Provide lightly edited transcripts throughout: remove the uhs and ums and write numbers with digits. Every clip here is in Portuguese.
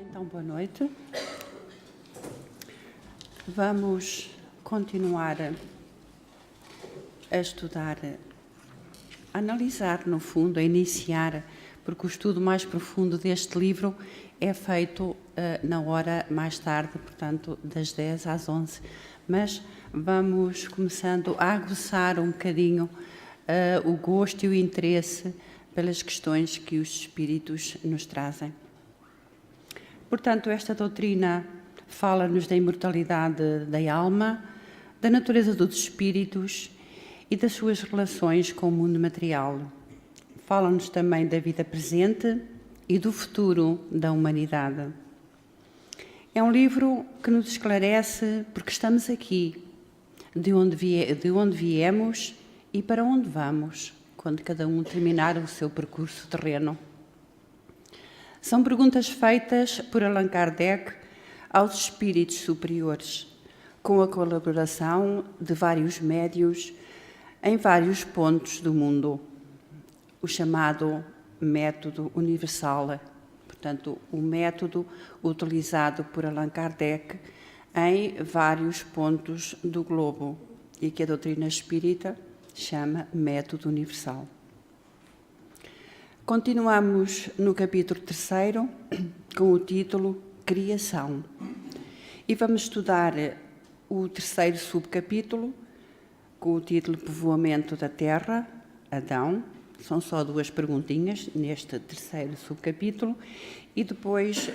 Então, boa noite. Vamos continuar a estudar, a analisar, no fundo, a iniciar, porque o estudo mais profundo deste livro é feito na hora mais tarde, portanto, das 10 às 11. Mas vamos começando a aguçar um bocadinho o gosto e o interesse pelas questões que os espíritos nos trazem. Portanto, esta doutrina fala-nos da imortalidade da alma, da natureza dos espíritos e das suas relações com o mundo material. Fala-nos também da vida presente e do futuro da humanidade. É um livro que nos esclarece porque estamos aqui, de onde viemos e para onde vamos, quando cada um terminar o seu percurso terreno. São perguntas feitas por Allan Kardec aos espíritos superiores, com a colaboração de vários médios em vários pontos do mundo. O chamado método universal, portanto, o método utilizado por Allan Kardec em vários pontos do globo e que a doutrina espírita chama método universal. Continuamos no capítulo 3, com o título Criação. E vamos estudar o terceiro subcapítulo, com o título Povoamento da Terra, Adão. São só duas perguntinhas neste terceiro subcapítulo. E depois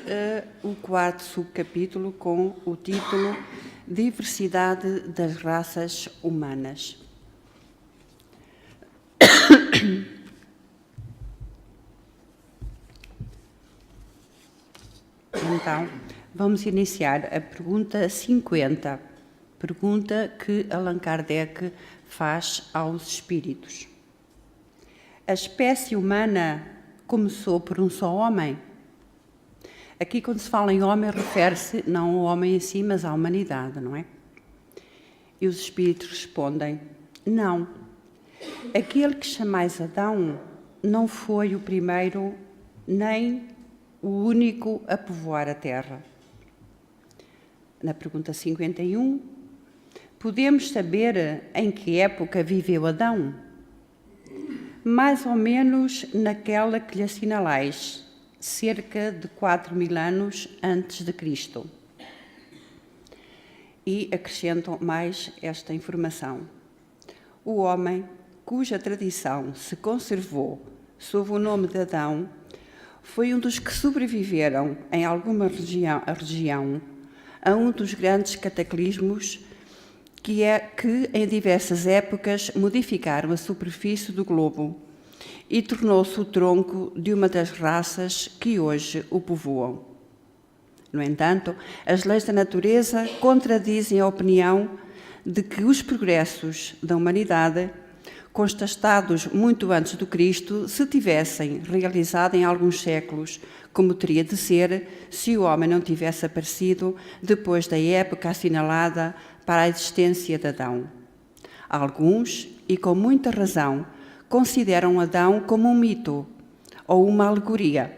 o quarto subcapítulo, com o título Diversidade das Raças Humanas. Então, vamos iniciar a pergunta 50, pergunta que Allan Kardec faz aos espíritos. A espécie humana começou por um só homem? Aqui, quando se fala em homem, refere-se não ao homem em si, mas à humanidade, não é? E os espíritos respondem, não. Aquele que chamais Adão não foi o primeiro, nem o único a povoar a terra. Na pergunta 51, podemos saber em que época viveu Adão? Mais ou menos naquela que lhe assinalais, cerca de 4.000 anos antes de Cristo. E acrescentam mais esta informação. O homem cuja tradição se conservou sob o nome de Adão foi um dos que sobreviveram em alguma região a um dos grandes cataclismos que em diversas épocas modificaram a superfície do globo e tornou-se o tronco de uma das raças que hoje o povoam. No entanto, as leis da natureza contradizem a opinião de que os progressos da humanidade, constatados muito antes do Cristo, se tivessem realizado em alguns séculos, como teria de ser se o homem não tivesse aparecido depois da época assinalada para a existência de Adão. Alguns, e com muita razão, consideram Adão como um mito ou uma alegoria,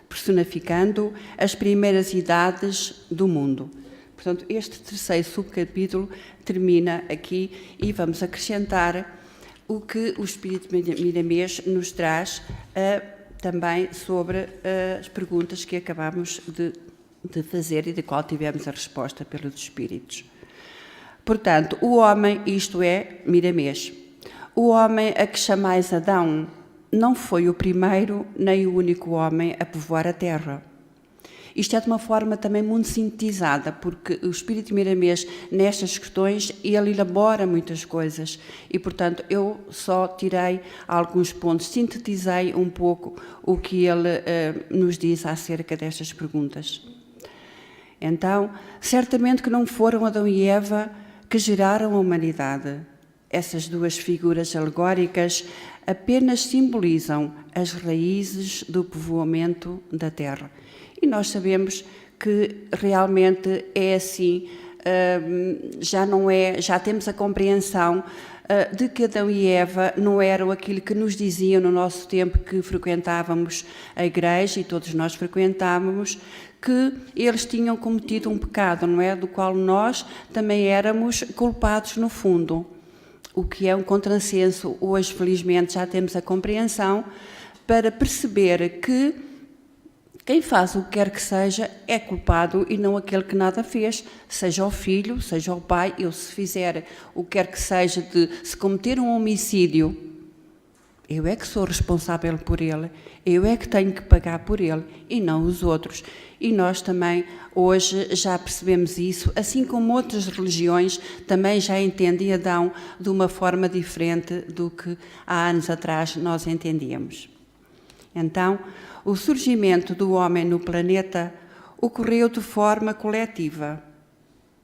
personificando as primeiras idades do mundo. Portanto, este terceiro subcapítulo termina aqui e vamos acrescentar o que o Espírito Miramês nos traz também sobre as perguntas que acabamos de fazer e de qual tivemos a resposta pelos Espíritos. Portanto, o homem, isto é, Miramês, o homem a que chamais Adão não foi o primeiro nem o único homem a povoar a terra. Isto é de uma forma também muito sintetizada, porque o Espírito Miramês, nestas questões, ele elabora muitas coisas e, portanto, eu só tirei alguns pontos, sintetizei um pouco o que ele nos diz acerca destas perguntas. Então, certamente que não foram Adão e Eva que geraram a humanidade. Essas duas figuras alegóricas apenas simbolizam as raízes do povoamento da terra. E nós sabemos que realmente é assim, já temos a compreensão de que Adão e Eva não eram aquilo que nos diziam no nosso tempo que frequentávamos a igreja, e todos nós frequentávamos, que eles tinham cometido um pecado, não é? Do qual nós também éramos culpados no fundo. O que é um contrassenso. Hoje, felizmente, já temos a compreensão para perceber que quem faz o que quer que seja é culpado e não aquele que nada fez, seja o filho, seja o pai. Eu, se fizer o que quer que seja, se cometer um homicídio, eu é que sou responsável por ele, eu é que tenho que pagar por ele e não os outros. E nós também hoje já percebemos isso, assim como outras religiões também já entendem Adão de uma forma diferente do que há anos atrás nós entendíamos. Então, o surgimento do homem no planeta ocorreu de forma coletiva,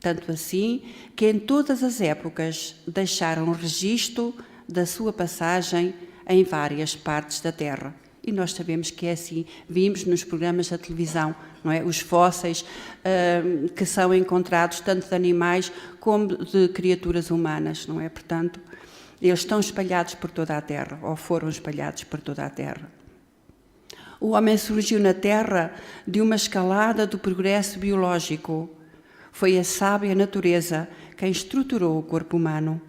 tanto assim que em todas as épocas deixaram registro da sua passagem em várias partes da Terra. E nós sabemos que é assim. Vimos nos programas da televisão, não é? Os fósseis que são encontrados tanto de animais como de criaturas humanas, não é? Portanto, eles estão espalhados por toda a Terra, ou foram espalhados por toda a Terra. O homem surgiu na Terra de uma escalada do progresso biológico. Foi a sábia natureza quem estruturou o corpo humano,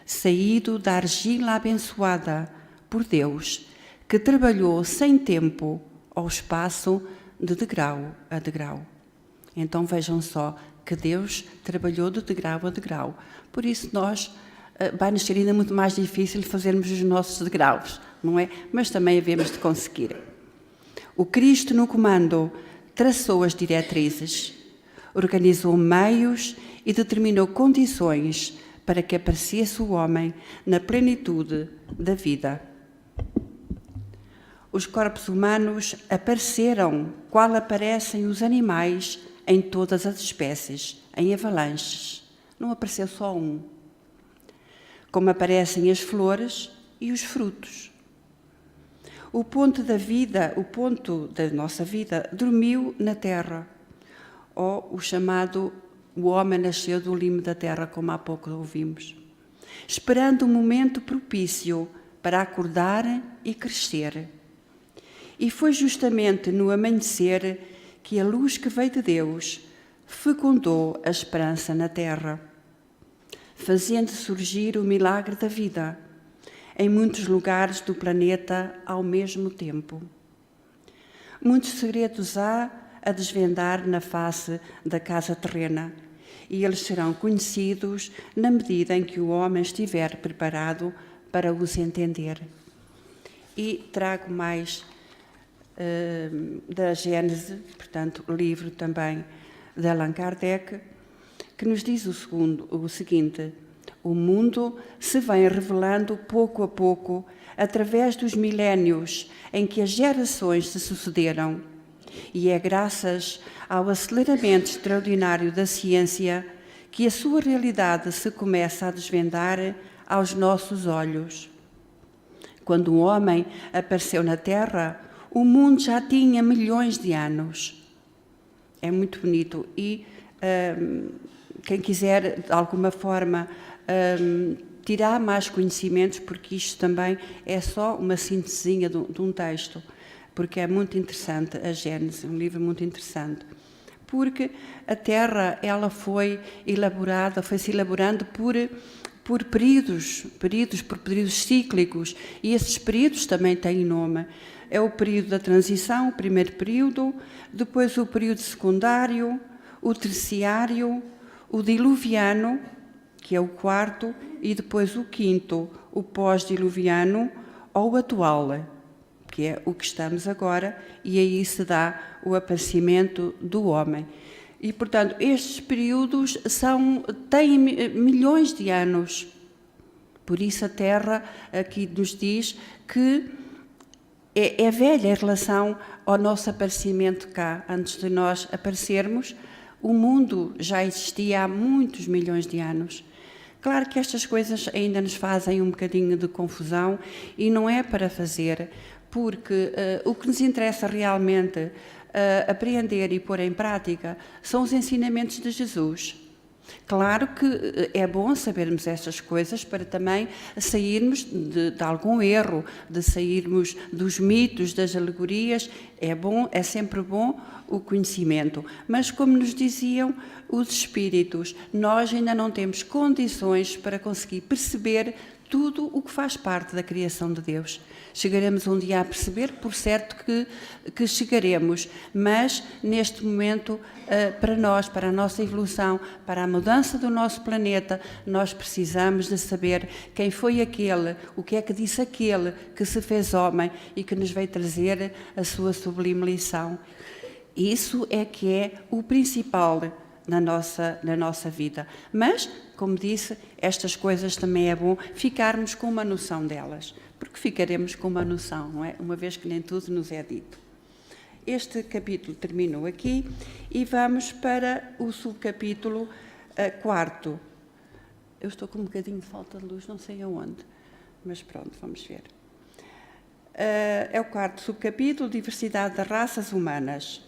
saído da argila abençoada por Deus, que trabalhou sem tempo ao espaço de degrau a degrau. Então vejam só que Deus trabalhou de degrau a degrau. Por isso vai-nos ser ainda muito mais difícil fazermos os nossos degraus, não é? Mas também havemos de conseguir. O Cristo no comando traçou as diretrizes, organizou meios e determinou condições para que aparecesse o homem na plenitude da vida. Os corpos humanos apareceram, qual aparecem os animais em todas as espécies, em avalanches. Não apareceu só um. Como aparecem as flores e os frutos. O ponto da nossa vida, dormiu na terra. Ou o chamado, o homem nasceu do limo da terra, como há pouco ouvimos. Esperando um momento propício para acordar e crescer. E foi justamente no amanhecer que a luz que veio de Deus fecundou a esperança na terra, fazendo surgir o milagre da vida em muitos lugares do planeta ao mesmo tempo. Muitos segredos há a desvendar na face da casa terrena, e eles serão conhecidos na medida em que o homem estiver preparado para os entender. E trago mais da Gênese, portanto, livro também de Allan Kardec, que nos diz o seguinte: o mundo se vem revelando pouco a pouco através dos milénios em que as gerações se sucederam, e é graças ao aceleramento extraordinário da ciência que a sua realidade se começa a desvendar aos nossos olhos. Quando o homem apareceu na Terra, o mundo já tinha milhões de anos. É muito bonito. E quem quiser, de alguma forma, tirar mais conhecimentos, porque isto também é só uma síntesezinha de um texto, porque é muito interessante a Gênese, um livro muito interessante. Porque a Terra, ela foi se elaborando por períodos cíclicos, e esses períodos também têm nome. É o período da transição, o primeiro período, depois o período secundário, o terciário, o diluviano, que é o quarto, e depois o quinto, o pós-diluviano, ou o atual, que é o que estamos agora, e aí se dá o aparecimento do homem. E, portanto, estes períodos têm milhões de anos. Por isso a Terra aqui nos diz que é velha em relação ao nosso aparecimento cá. Antes de nós aparecermos, o mundo já existia há muitos milhões de anos. Claro que estas coisas ainda nos fazem um bocadinho de confusão, e não é para fazer, porque o que nos interessa realmente apreender e pôr em prática são os ensinamentos de Jesus. Claro que é bom sabermos estas coisas para também sairmos de algum erro, de sairmos dos mitos, das alegorias. É bom, é sempre bom o conhecimento. Mas, como nos diziam os espíritos, nós ainda não temos condições para conseguir perceber tudo o que faz parte da criação de Deus. Chegaremos um dia a perceber, por certo que chegaremos, mas neste momento, para nós, para a nossa evolução, para a mudança do nosso planeta, nós precisamos de saber quem foi aquele, o que é que disse aquele que se fez homem e que nos veio trazer a sua sublime lição. Isso é que é o principal na nossa vida. Mas, como disse, estas coisas também é bom ficarmos com uma noção delas, porque ficaremos com uma noção, não é? Uma vez que nem tudo nos é dito. Este capítulo terminou aqui e vamos para o subcapítulo 4. Eu estou com um bocadinho de falta de luz, não sei aonde, mas pronto, vamos ver. É o 4º subcapítulo, diversidade das raças humanas.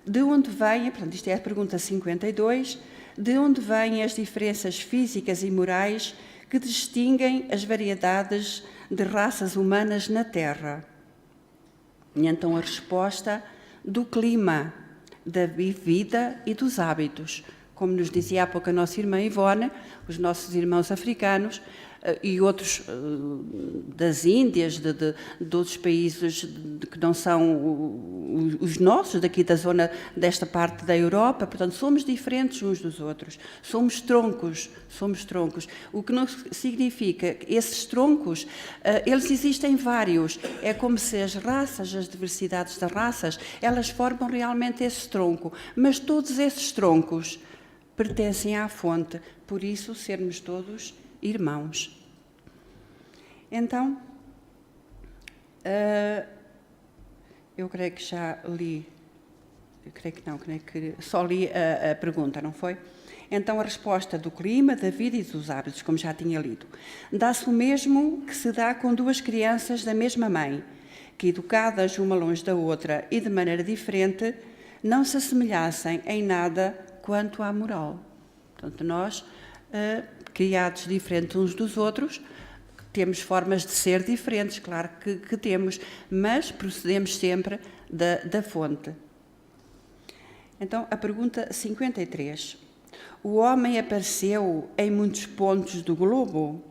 De onde vêm, portanto, isto é a pergunta 52, de onde vêm as diferenças físicas e morais que distinguem as variedades de raças humanas na Terra? E então a resposta: do clima, da vida e dos hábitos. Como nos dizia há pouco a nossa irmã Ivone, os nossos irmãos africanos e outros das Índias, de outros países que não são os nossos, daqui da zona, desta parte da Europa, portanto, somos diferentes uns dos outros, somos troncos, o que não significa que esses troncos, eles existem vários, é como se as raças, as diversidades das raças, elas formam realmente esse tronco, mas todos esses troncos pertencem à fonte, por isso sermos todos irmãos. Então, eu creio que já li, creio que só li a pergunta, não foi? Então, a resposta do clima, da vida e dos hábitos, como já tinha lido. Dá-se o mesmo que se dá com duas crianças da mesma mãe, que educadas uma longe da outra e de maneira diferente, não se assemelhassem em nada quanto à moral. Portanto, nós, criados diferentes uns dos outros, temos formas de ser diferentes, claro que temos, mas procedemos sempre da fonte. Então, a pergunta 53. O homem apareceu em muitos pontos do globo?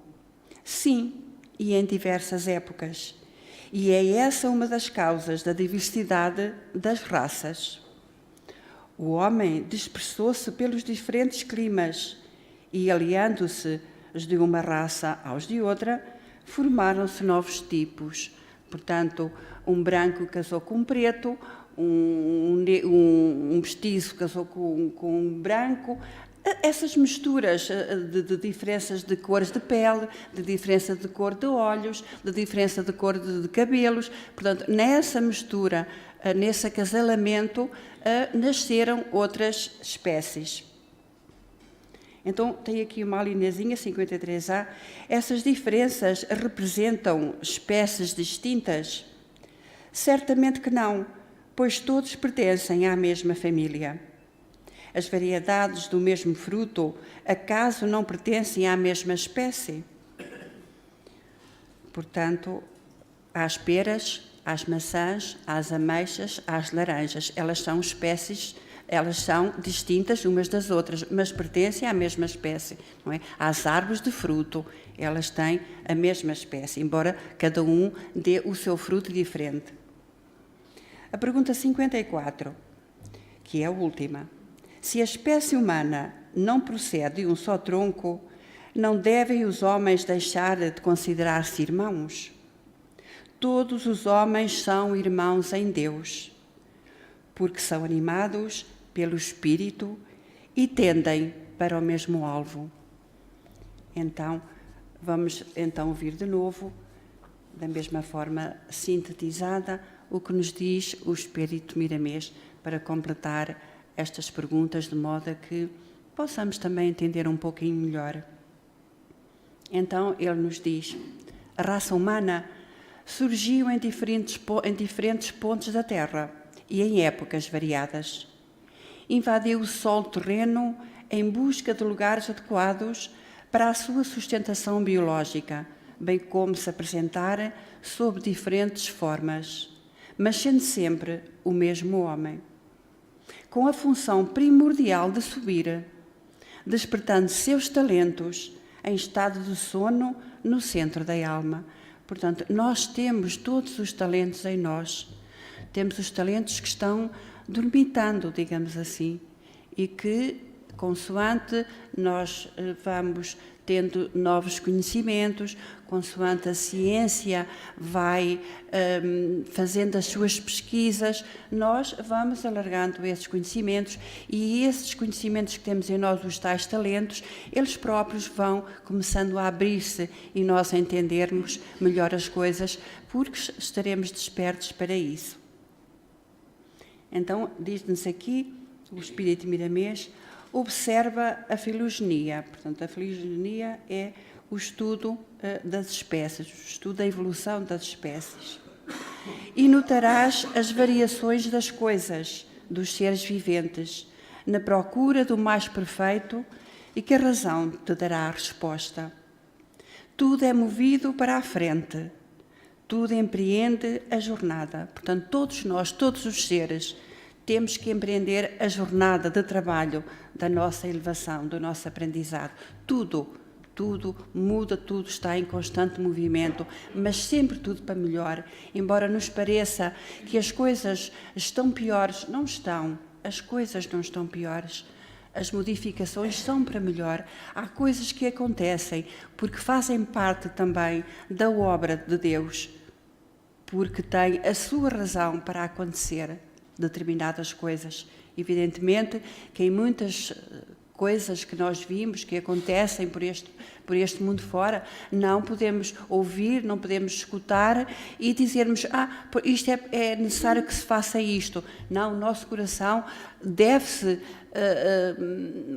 Sim, e em diversas épocas. E é essa uma das causas da diversidade das raças. O homem dispersou-se pelos diferentes climas e, aliando-se de uma raça aos de outra, formaram-se novos tipos. Portanto, um branco casou com um preto, um mestiço casou com um branco. Essas misturas de diferenças de cores de pele, de diferença de cor de olhos, de diferença de cor de cabelos. Portanto, nessa mistura, nesse acasalamento, nasceram outras espécies. Então, tem aqui uma linhazinha, 53A. Essas diferenças representam espécies distintas? Certamente que não, pois todos pertencem à mesma família. As variedades do mesmo fruto, acaso não pertencem à mesma espécie? Portanto, às peras, às maçãs, às ameixas, às laranjas, elas são espécies, elas são distintas umas das outras, mas pertencem à mesma espécie, não é? Às árvores de fruto, elas têm a mesma espécie, embora cada um dê o seu fruto diferente. A pergunta 54, que é a última. Se a espécie humana não procede de um só tronco, não devem os homens deixar de considerar-se irmãos? Todos os homens são irmãos em Deus, porque são animados pelo Espírito e tendem para o mesmo alvo. Então, vamos ouvir de novo, da mesma forma sintetizada, o que nos diz o Espírito Miramês para completar estas perguntas, de modo a que possamos também entender um pouquinho melhor. Então, ele nos diz: a raça humana surgiu em diferentes pontos da Terra e em épocas variadas. Invadiu o solo terreno em busca de lugares adequados para a sua sustentação biológica, bem como se apresentar sob diferentes formas, mas sendo sempre o mesmo homem, com a função primordial de subir, despertando seus talentos em estado de sono no centro da alma. Portanto, nós temos todos os talentos em nós. Temos os talentos que estão dormitando, digamos assim, e que, consoante nós vamos tendo novos conhecimentos, consoante a ciência vai fazendo as suas pesquisas, nós vamos alargando esses conhecimentos, e esses conhecimentos que temos em nós, os tais talentos, eles próprios vão começando a abrir-se e nós a entendermos melhor as coisas, porque estaremos despertos para isso. Então, diz-nos aqui, o Espírito Miramês observa a filogenia. Portanto, a filogenia é o estudo das espécies, o estudo da evolução das espécies. E notarás as variações das coisas, dos seres viventes, na procura do mais perfeito, e que a razão te dará a resposta. Tudo é movido para a frente, tudo empreende a jornada. Portanto, todos nós, todos os seres, temos que empreender a jornada de trabalho da nossa elevação, do nosso aprendizado. Tudo muda, tudo está em constante movimento, mas sempre tudo para melhor. Embora nos pareça que as coisas estão piores, não estão. As coisas não estão piores. As modificações são para melhor. Há coisas que acontecem porque fazem parte também da obra de Deus, porque tem a sua razão para acontecer determinadas coisas. Evidentemente que em muitas coisas que nós vimos que acontecem por este mundo fora, não podemos ouvir, não podemos escutar e dizermos, isto é necessário que se faça isto. Não, o nosso coração deve-se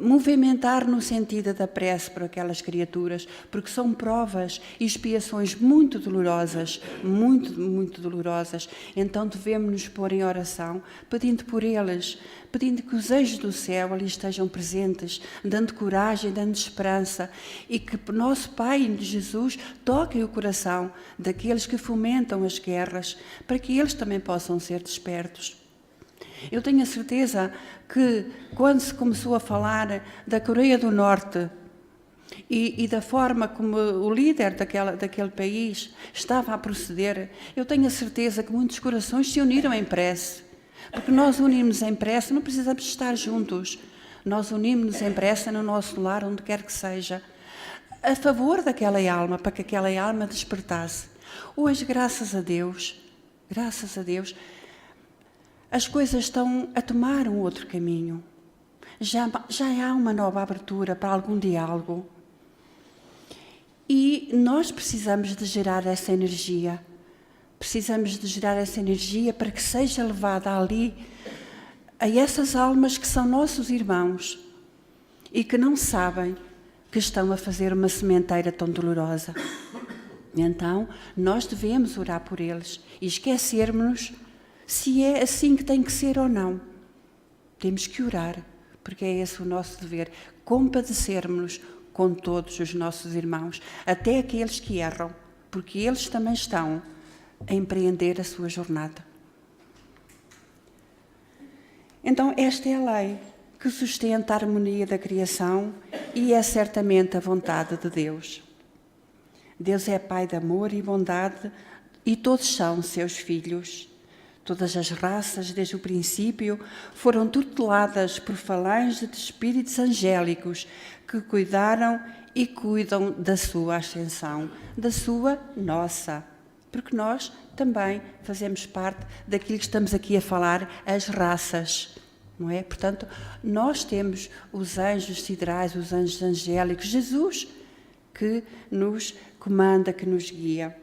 movimentar no sentido da prece por aquelas criaturas, porque são provas e expiações muito dolorosas, muito dolorosas. Então devemos nos pôr em oração, pedindo por eles, pedindo que os anjos do céu ali estejam presentes, dando coragem, dando esperança, e que o nosso Pai Jesus toque o coração daqueles que fomentam as guerras, para que eles também possam ser despertos. Eu tenho a certeza que, quando se começou a falar da Coreia do Norte e da forma como o líder daquele país estava a proceder, eu tenho a certeza que muitos corações se uniram em prece, porque nós unimos em prece, não precisamos estar juntos, nós unimos-nos em prece no nosso lar, onde quer que seja, a favor daquela alma, para que aquela alma despertasse. Hoje, graças a Deus, as coisas estão a tomar um outro caminho. Já há uma nova abertura para algum diálogo. E nós precisamos de gerar essa energia. Precisamos de gerar essa energia para que seja levada ali a essas almas que são nossos irmãos e que não sabem que estão a fazer uma sementeira tão dolorosa. Então, nós devemos orar por eles e esquecermos-nos se é assim que tem que ser ou não. Temos que orar, porque é esse o nosso dever, compadecermos-nos com todos os nossos irmãos, até aqueles que erram, porque eles também estão a empreender a sua jornada. Então, esta é a lei que sustenta a harmonia da criação e é certamente a vontade de Deus. Deus é Pai de amor e bondade e todos são seus filhos. Todas as raças, desde o princípio, foram tuteladas por falanges de espíritos angélicos que cuidaram e cuidam da sua ascensão, da sua, nossa. Porque nós também fazemos parte daquilo que estamos aqui a falar, as raças, não é? Portanto, nós temos os anjos siderais, os anjos angélicos, Jesus, que nos comanda, que nos guia.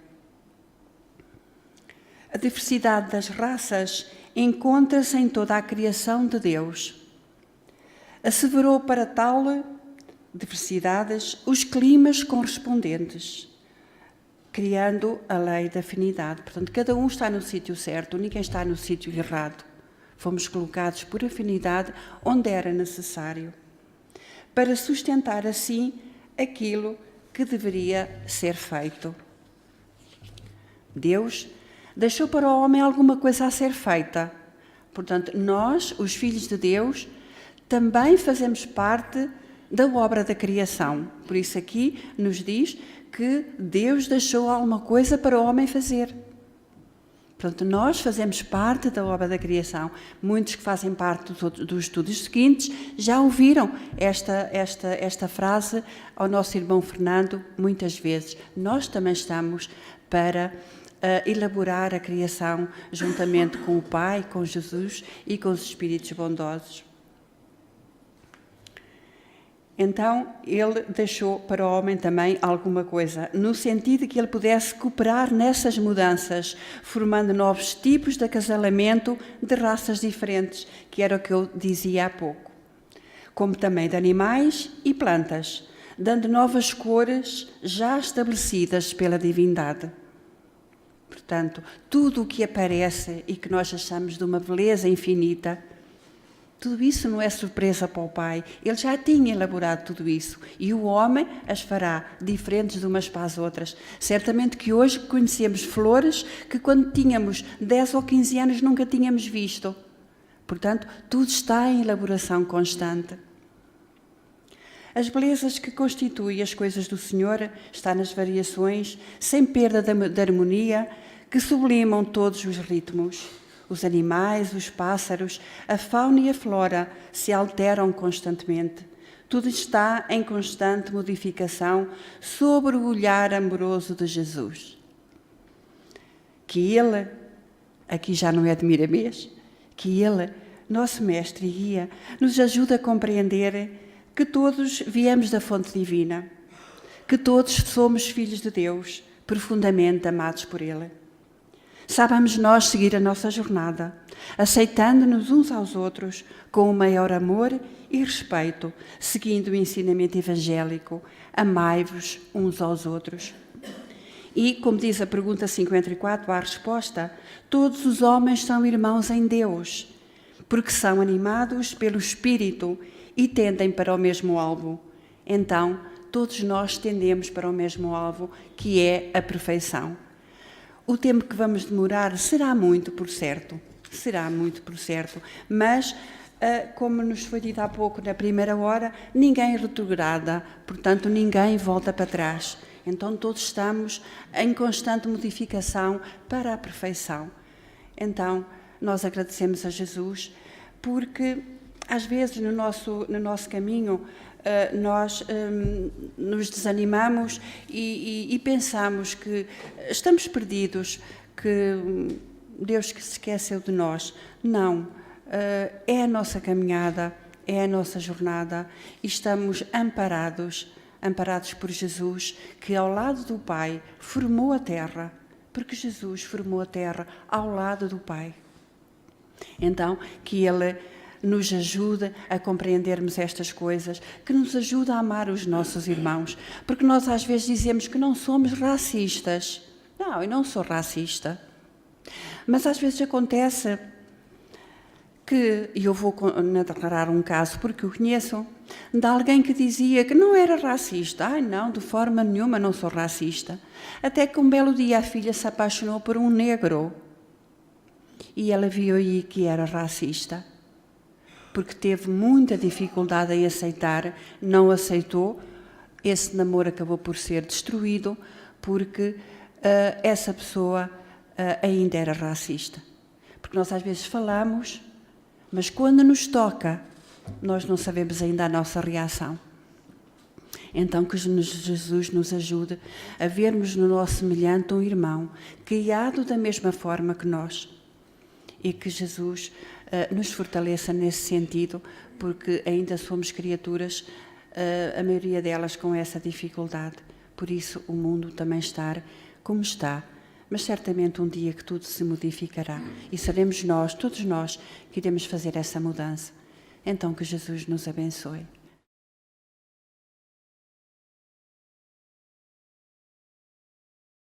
A diversidade das raças encontra-se em toda a criação de Deus. Asseverou para tal diversidades os climas correspondentes, criando a lei da afinidade. Portanto, cada um está no sítio certo, ninguém está no sítio errado. Fomos colocados por afinidade onde era necessário. para sustentar assim aquilo que deveria ser feito. Deus deixou para o homem alguma coisa a ser feita. Portanto, nós, os filhos de Deus, também fazemos parte da obra da criação. Por isso aqui nos diz que Deus deixou alguma coisa para o homem fazer. Portanto, nós fazemos parte da obra da criação. Muitos que fazem parte dos estudos seguintes já ouviram esta frase ao nosso irmão Fernando muitas vezes. Nós também estamos para elaborar a criação juntamente com o Pai, com Jesus e com os Espíritos bondosos. Então, ele deixou para o homem também alguma coisa, no sentido que ele pudesse cooperar nessas mudanças, formando novos tipos de acasalamento de raças diferentes, que era o que eu dizia há pouco, como também de animais e plantas, dando novas cores já estabelecidas pela divindade. Portanto, tudo o que aparece e que nós achamos de uma beleza infinita, tudo isso não é surpresa para o Pai. Ele já tinha elaborado tudo isso. E o homem as fará diferentes de umas para as outras. Certamente que hoje conhecemos flores que quando tínhamos 10 ou 15 anos nunca tínhamos visto. Portanto, tudo está em elaboração constante. As belezas que constituem as coisas do Senhor estão nas variações, sem perda da harmonia, que sublimam todos os ritmos. Os animais, os pássaros, a fauna e a flora se alteram constantemente. Tudo está em constante modificação sob o olhar amoroso de Jesus. Que Ele, aqui já não é de Miramês, que Ele, nosso Mestre e Guia, nos ajude a compreender que todos viemos da fonte divina, que todos somos filhos de Deus, profundamente amados por Ele. Saibamos nós seguir a nossa jornada, aceitando-nos uns aos outros com o maior amor e respeito, seguindo o ensinamento evangélico, amai-vos uns aos outros. E, como diz a pergunta 54, a resposta, todos os homens são irmãos em Deus, porque são animados pelo Espírito e tendem para o mesmo alvo. Então, todos nós tendemos para o mesmo alvo, que é a perfeição. O tempo que vamos demorar será muito, por certo, mas, como nos foi dito há pouco na primeira hora, ninguém retrograda, portanto, ninguém volta para trás. Então, todos estamos em constante modificação para a perfeição. Então, nós agradecemos a Jesus, porque, às vezes, no nosso caminho, nós nos desanimamos e pensamos que estamos perdidos, que Deus que se esqueceu de nós. Não, é a nossa caminhada, é a nossa jornada e estamos amparados por Jesus, que ao lado do Pai formou a terra, porque Jesus formou a terra ao lado do Pai. Então, que Ele nos ajude a compreendermos estas coisas, que nos ajude a amar os nossos irmãos, porque nós às vezes dizemos que não somos racistas. Não, eu não sou racista. Mas às vezes acontece que, e eu vou narrar um caso porque o conheço, de alguém que dizia que não era racista. Ai não, de forma nenhuma não sou racista. Até que um belo dia a filha se apaixonou por um negro e ela viu aí que era racista, porque teve muita dificuldade em aceitar, não aceitou, esse namoro acabou por ser destruído, porque essa pessoa ainda era racista. Porque nós às vezes falamos, mas quando nos toca, nós não sabemos ainda a nossa reação. Então que Jesus nos ajude a vermos no nosso semelhante um irmão, criado da mesma forma que nós, e que Jesus nos fortaleça nesse sentido, porque ainda somos criaturas, a maioria delas com essa dificuldade. Por isso o mundo também está como está, mas certamente um dia que tudo se modificará e seremos nós, todos nós, que iremos fazer essa mudança. Então que Jesus nos abençoe.